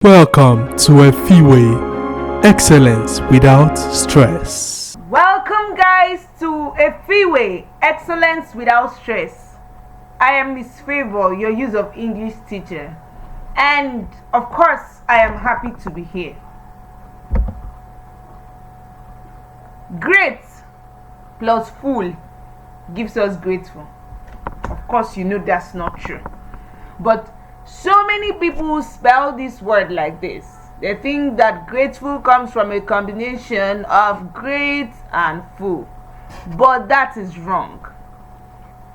Welcome to Efiwe, excellence without stress. Welcome guys to Efiwe, excellence without stress. I am Miss Favor, your use of English teacher, and of course I am happy to be here. Great plus full gives us grateful. Of course you know that's not true, but so many people spell this word like this. They think that grateful comes from a combination of great and full, but that is wrong.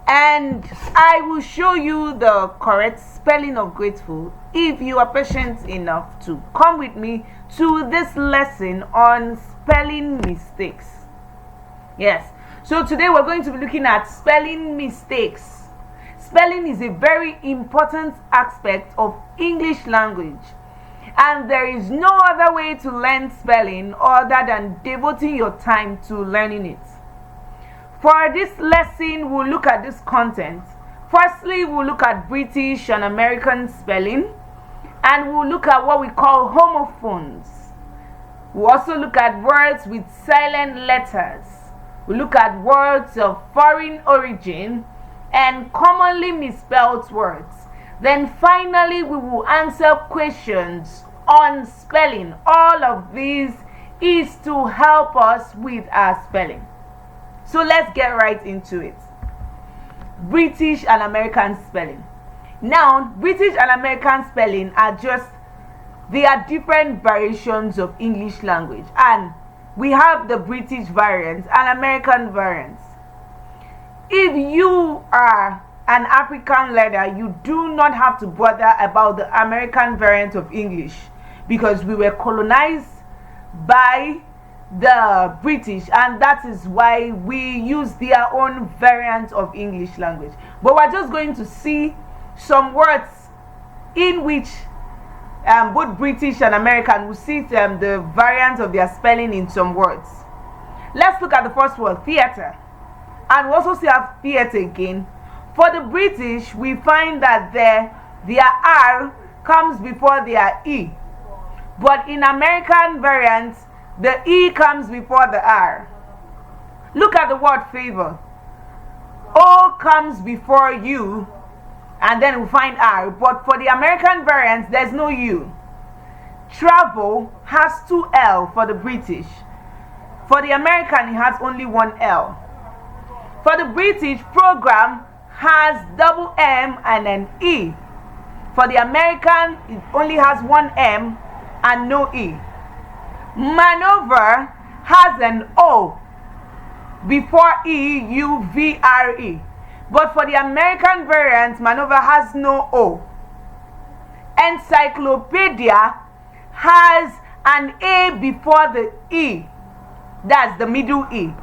And I will show you the correct spelling of grateful if you are patient enough to come with me to this lesson on spelling mistakes. Yes, so today we're going to be looking at spelling mistakes. Spelling is a very important aspect of English language, and there is no other way to learn spelling other than devoting your time to learning it. For this lesson, we'll look at this content. Firstly, we'll look at British and American spelling, and we'll look at what we call homophones. We'll also look at words with silent letters. We'll look at words of foreign origin and commonly misspelled words. Then finally we will answer questions on spelling. All of these is to help us with our spelling. So let's get right into it. British and American spelling. Now, British and American spelling they are different variations of English language, and we have the British variant and American variants. If you are an African learner, you do not have to bother about the American variant of English because we were colonized by the British, and that is why we use their own variant of English language. But we're just going to see some words in which both British and American will see the variant of their spelling in some words. Let's look at the first word, theater. And we also see have theater again. For the British, we find that their R comes before their E. But in American variants, the E comes before the R. Look at the word favor. O comes before U, and then we find R. But for the American variants, there's no U. Travel has 2 L for the British. For the American, it has only 1 L. For the British, program has double M and an E. For the American, it only has 1 M and no E. Maneuver has an O before E, U, V, R, E. But for the American variant, maneuver has no O. Encyclopedia has an A before the E. That's the middle E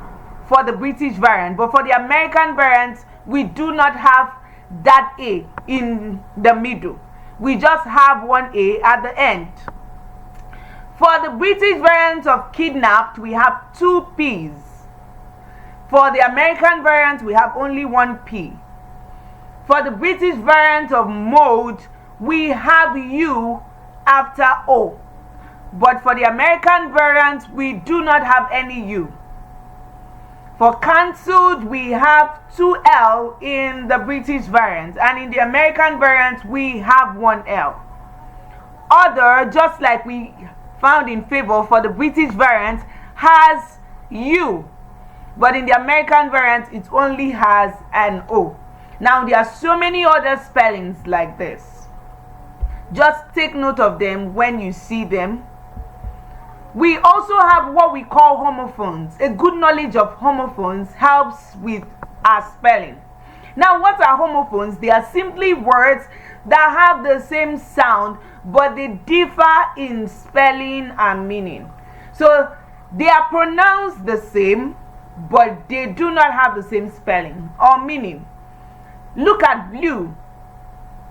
for the British variant. But for the American variant, we do not have that A in the middle. We just have 1 A at the end. For the British variant of kidnapped, we have 2 P's. For the American variant, we have only 1 P. For the British variant of mode, we have U after O. But for the American variant, we do not have any U. For cancelled, we have 2 L in the British variant, and in the American variant, we have 1 L. Other, just like we found in favor for the British variant, has U, but in the American variant, it only has an O. Now, there are so many other spellings like this. Just take note of them when you see them. We also have what we call homophones. A good knowledge of homophones helps with our spelling. Now, what are homophones? They are simply words that have the same sound, but they differ in spelling and meaning. So, they are pronounced the same, but they do not have the same spelling or meaning. Look at blue.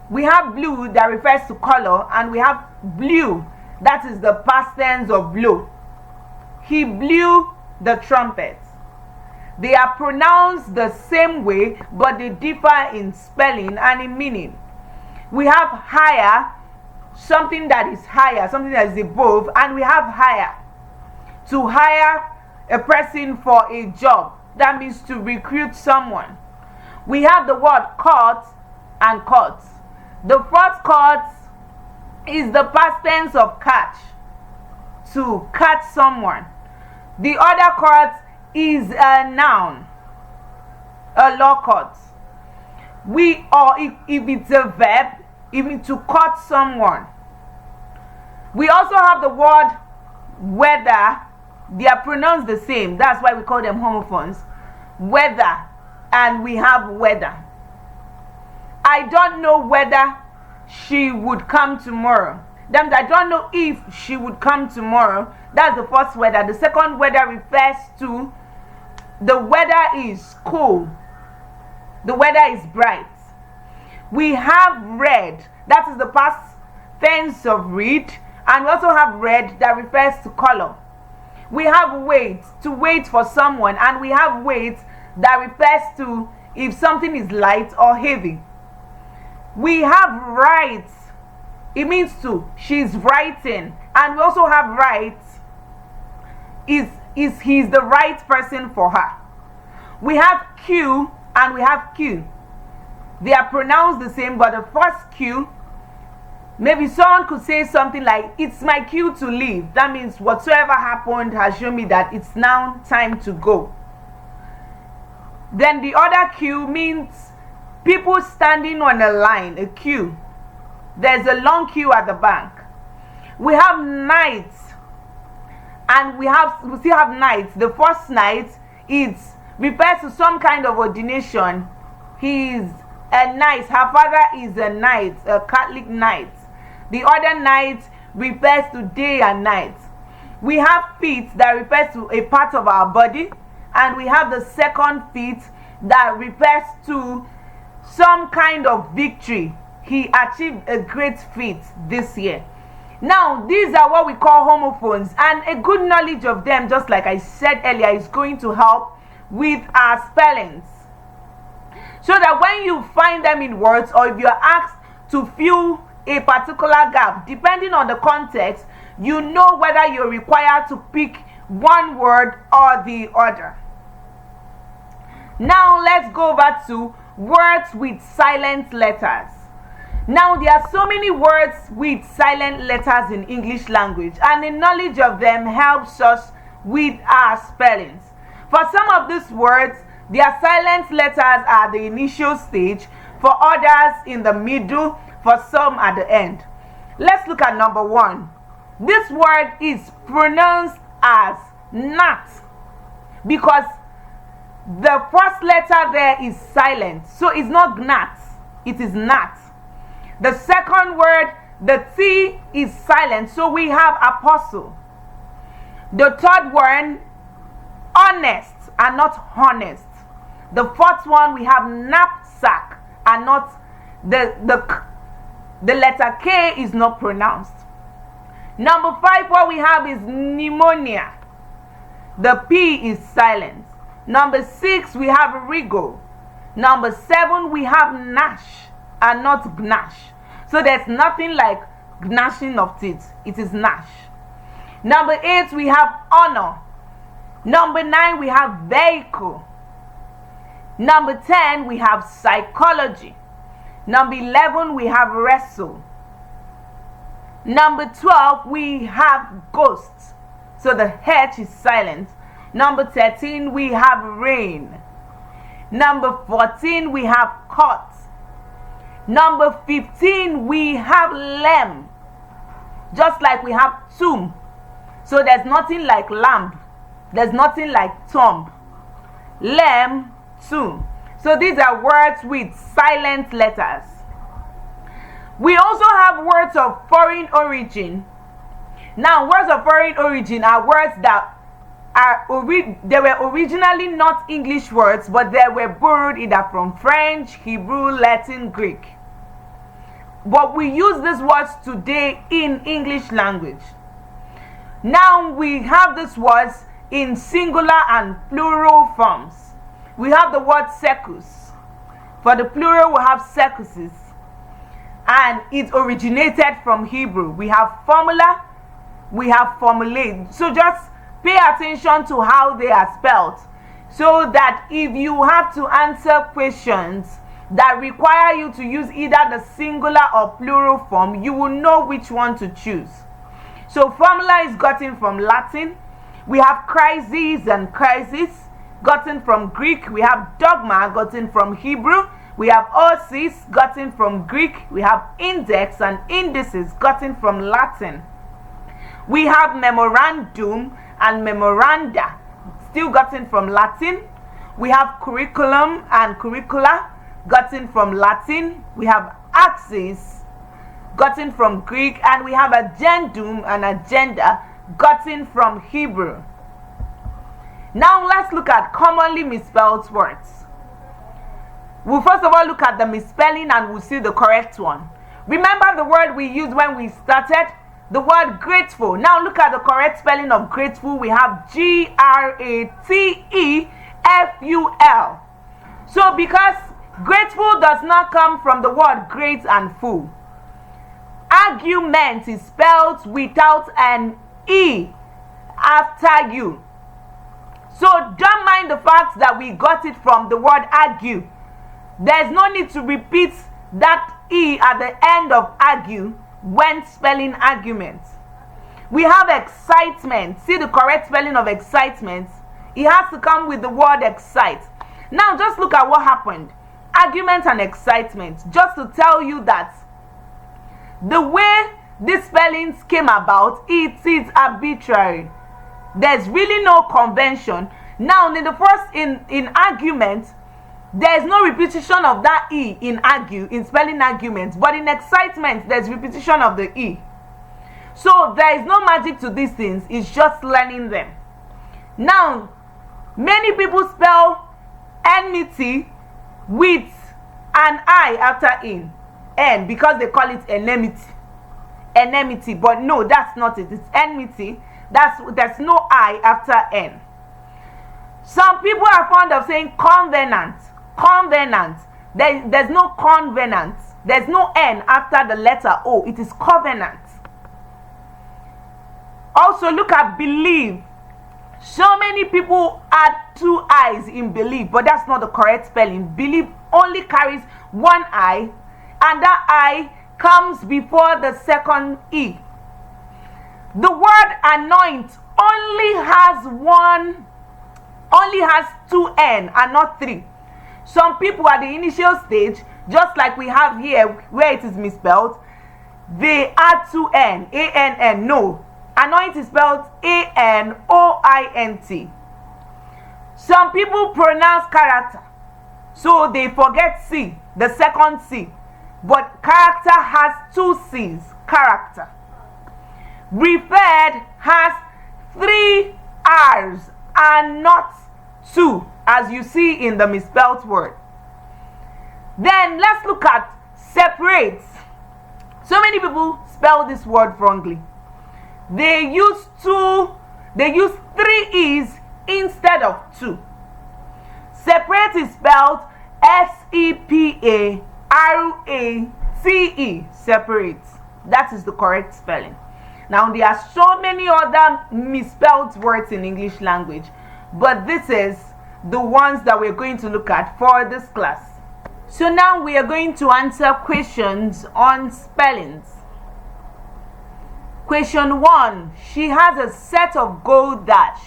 We have blue that refers to color, and we have blue. That is the past tense of blow. He blew the trumpet. They are pronounced the same way, but they differ in spelling and in meaning. We have higher, something that is higher, something that is above, and we have hire. To hire a person for a job, that means to recruit someone. We have the word caught and caught. The first caught is the past tense of catch, to catch someone. The other caught is a noun, a law court. If it's a verb, it means to cut someone. We also have the word whether. They are pronounced the same. That's why we call them homophones. Whether, and we have whether. I don't know whether she would come tomorrow. Then I don't know if she would come tomorrow. That's the first whether. The second whether refers to the weather is cool. The weather is bright. We have read. That is the past tense of read. And we also have red that refers to color. We have wait, to wait for someone, and we have wait that refers to if something is light or heavy. We have write, it means to, she's writing. And we also have write, he's the right person for her. We have Q and we have Q. They are pronounced the same, but the first Q, maybe someone could say something like, it's my cue to leave. That means whatsoever happened has shown me that it's now time to go. Then the other queue means people standing on a line, a queue. There's a long queue at the bank. We have night, and we still have night. The first night refers to some kind of ordination. He's a knight. Her father is a knight, a Catholic knight. The other night refers to day and night. We have feet that refers to a part of our body, and we have the second feet that refers to some kind of victory. He achieved a great feat this year. Now, these are what we call homophones, and a good knowledge of them, just like I said earlier, is going to help with our spellings. So that when you find them in words, or if you're asked to fill a particular gap, depending on the context, you know whether you're required to pick one word or the other. Now let's go back to words with silent letters. Now there are so many words with silent letters in English language, and the knowledge of them helps us with our spellings. For some of these words, their silent letters are the initial stage, for others in the middle, for some at the end. Let's look at number 1. This word is pronounced as nat because the first letter there is silent. So it's not gnat, it is nat. The second word, the T is silent, so we have apostle. The third one, honest and not honest. The fourth one, we have knapsack and not the letter K is not pronounced. Number 5, what we have is pneumonia. The P is silent. Number 6, we have Rigo. Number 7, we have Nash and not Gnash. So there's nothing like gnashing of teeth. It is Nash. Number 8, we have honor. Number 9, we have vehicle. Number 10, we have psychology. Number 11, we have wrestle. Number 12, we have ghosts. So the H is silent. Number 13, we have rain. Number 14, we have cot. Number 15, we have lamb. Just like we have tomb. So there's nothing like lamb. There's nothing like tomb. Lamb, tomb. So these are words with silent letters. We also have words of foreign origin. Now, words of foreign origin are words that they were originally not English words, but they were borrowed either from French, Hebrew, Latin, Greek. But we use these words today in English language. Now we have these words in singular and plural forms. We have the word circus. For the plural, we have circuses. and it originated from Hebrew. We have formula, we have formulate. So just pay attention to how they are spelled, so that if you have to answer questions that require you to use either the singular or plural form, you will know which one to choose. So formula is gotten from Latin. We have crisis and crisis gotten from Greek. We have dogma gotten from Hebrew. We have oasis gotten from Greek. We have index and indices gotten from Latin. We have memorandum and memoranda, still gotten from Latin. We have curriculum and curricula, gotten from Latin. We have axis, gotten from Greek. And we have agendum and agenda, gotten from Hebrew. Now let's look at commonly misspelled words. We'll first of all look at the misspelling and we'll see the correct one. Remember the word we used when we started? The word grateful. Now look at the correct spelling of grateful. We have G-R-A-T-E-F-U-L. So because grateful does not come from the word great and full, argument is spelled without an E after you. So don't mind the fact that we got it from the word argue. There's no need to repeat that E at the end of argue when spelling argument. We have excitement. See the correct spelling of excitement? It has to come with the word excite. Now just look at what happened. Argument and excitement. Just to tell you that the way these spellings came about, it is arbitrary. There's really no convention. Now in the first, in argument, there's no repetition of that E in argue, in spelling argument, but in excitement, there's repetition of the E. So there is no magic to these things, it's just learning them. Now, many people spell enmity with an I after N, because they call it enmity, but no, that's not it. It's enmity. There's no I after N. Some people are fond of saying covenant. There's no covenant. There's no N after the letter O. It is covenant. Also look at believe. So many people add two I's in believe, but that's not the correct spelling. Believe only carries one I, and that I comes before the second E. The word anoint only has two N and not three. Some people at the initial stage, just like we have here where it is misspelled, they add two N, A-N-N. No, anoint is spelled A-N-O-I-N-T. Some people pronounce character, so they forget C, the second C. But character has two C's, character. Referred has three R's and not two, as you see in the misspelled word. Then let's look at separate. So many people spell this word wrongly. They use three E's instead of two. Separate is spelled S-E-P-A-R-A-T-E, separate. That is the correct spelling. Now there are so many other misspelled words in English language, but this is the ones that we're going to look at for this class. So now we are going to answer questions on spellings. Question 1. She has a set of gold dash.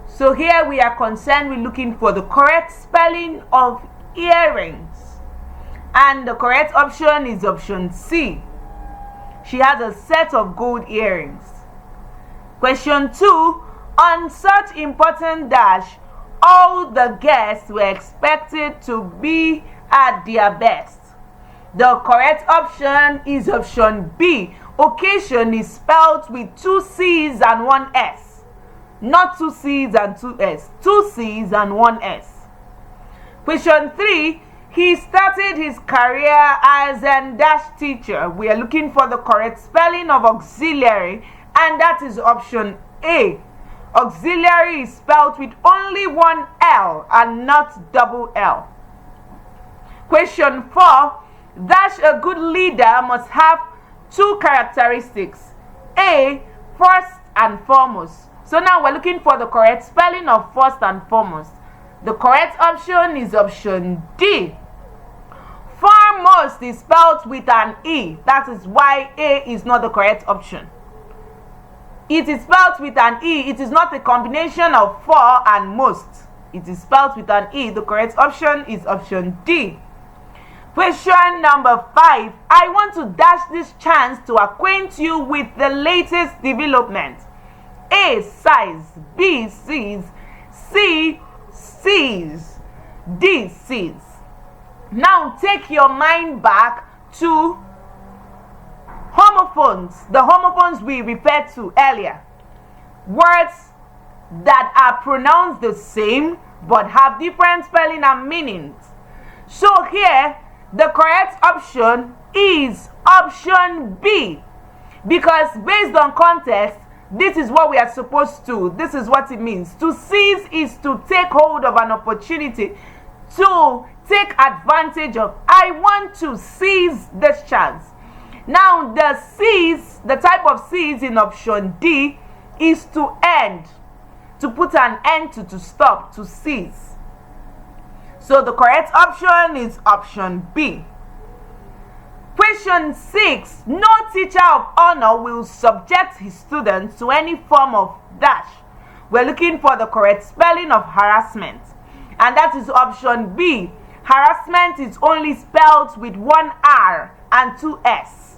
So here we are concerned with looking for the correct spelling of earrings. And the correct option is option C. She has a set of gold earrings. Question 2. On such important dash, all the guests were expected to be at their best. The correct option is option B. Occasion is spelled with two C's and one S. Not two C's and two S. Two C's and one S. Question 3. He started his career as a dash teacher. We are looking for the correct spelling of auxiliary, and that is option A. Auxiliary is spelled with only one L and not double L. Question 4. Dash a good leader must have two characteristics. A, first and foremost. So now we're looking for the correct spelling of first and foremost. The correct option is option D. Foremost is spelled with an E. That is why A is not the correct option. It is spelled with an E. It is not a combination of for and most. It is spelled with an E. The correct option is option D. Question number 5. I want to dash this chance to acquaint you with the latest development. A, size. B, sees. C, sees. D, sees. Now take your mind back to homophones, the homophones we referred to earlier. Words that are pronounced the same but have different spelling and meanings. So here, the correct option is option B, because based on context, this is what we are supposed to. This is what it means. To seize is to take hold of an opportunity, to take advantage of. I want to seize this chance. Now the seize, the type of seize in option D is to end, to put an end to stop, to cease. So the correct option is option B. Question 6. No teacher of honor will subject his students to any form of dash. We're looking for the correct spelling of harassment, and that is option B. Harassment is only spelled with one R and two S.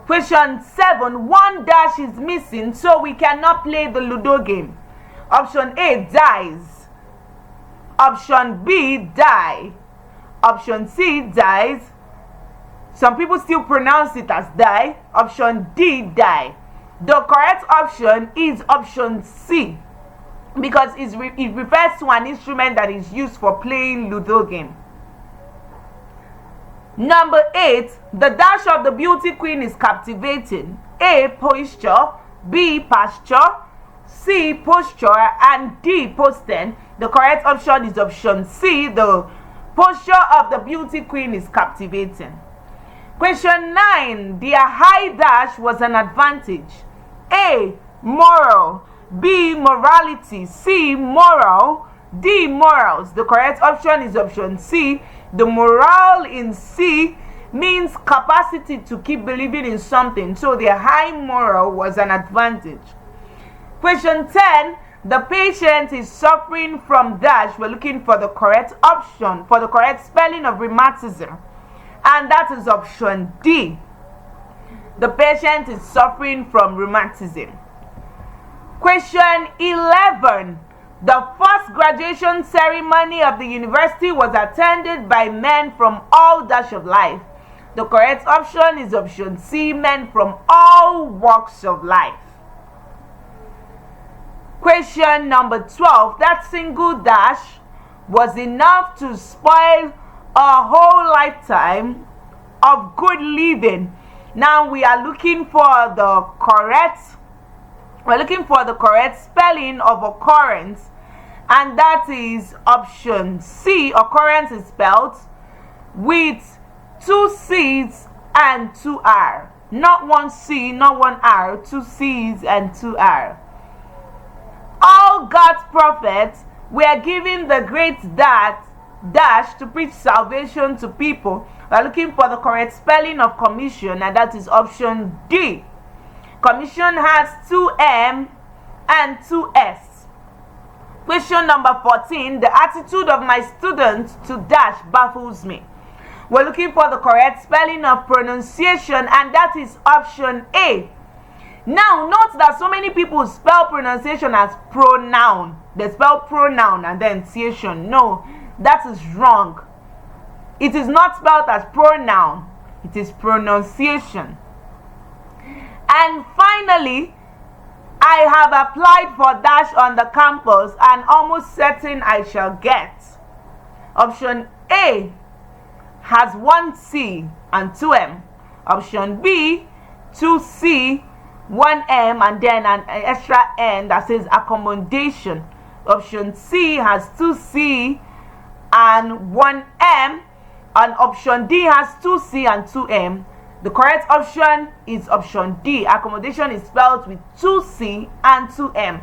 Question 7. One dash is missing, so we cannot play the Ludo game. Option A, dies. Option B, die. Option C, dies. Some people still pronounce it as die. Option D, die. The correct option is option C, because it refers to an instrument that is used for playing Ludo game. Number 8. The dash of the beauty queen is captivating. A, posture. B, pasture. C, posture. And D, posting. The correct option is option C. The posture of the beauty queen is captivating. Question 9. Their high dash was an advantage. A, moral. B, morality. C, moral. D, morals. The correct option is option C. The morale in C means capacity to keep believing in something. So their high moral was an advantage. Question 10. The patient is suffering from dash. We're looking for the correct option, for the correct spelling of rheumatism. And that is option D. The patient is suffering from rheumatism. Question 11. The first graduation ceremony of the university was attended by men from all dash of life. The correct option is option C, men from all walks of life. Question number 12. That single dash was enough to spoil a whole lifetime of good living. Now we are looking for the correct spelling of occurrence, and that is option C. Occurrence is spelled with two C's and two R. Not one C, not one R, two C's and two R. All God's prophets were given the great dash to preach salvation to people. We are looking for the correct spelling of commission, and that is option D. Commission has two M and two S. Question number 14. The attitude of my students to dash baffles me. We're looking for the correct spelling of pronunciation, and that is option A. Now, note that so many people spell pronunciation as pronoun. They spell pronoun and then ciation. No, that is wrong. It is not spelled as pronoun. It is pronunciation. And finally, I have applied for dash on the campus and almost certain I shall get. Option A has one C and two M. Option B, two C, one M, and then an extra N that says accommodation. Option C has two C and one M. and option D has 2C and 2M, the correct option is option D. Accommodation is spelled with 2C and 2M.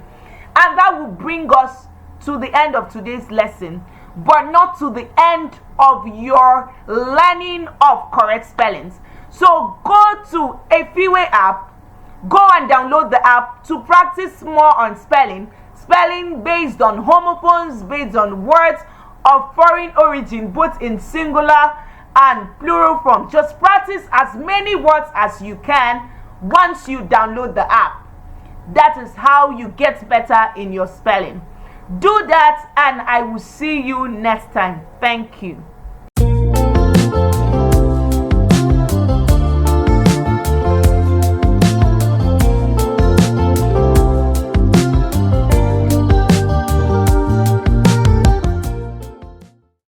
And that will bring us to the end of today's lesson, but not to the end of your learning of correct spellings. So go to Efiwe app, go and download the app to practice more on spelling based on homophones, based on words of foreign origin, both in singular and plural form. Just practice as many words as you can once you download the app. That is how you get better in your spelling. Do that, and I will see you next time. Thank you.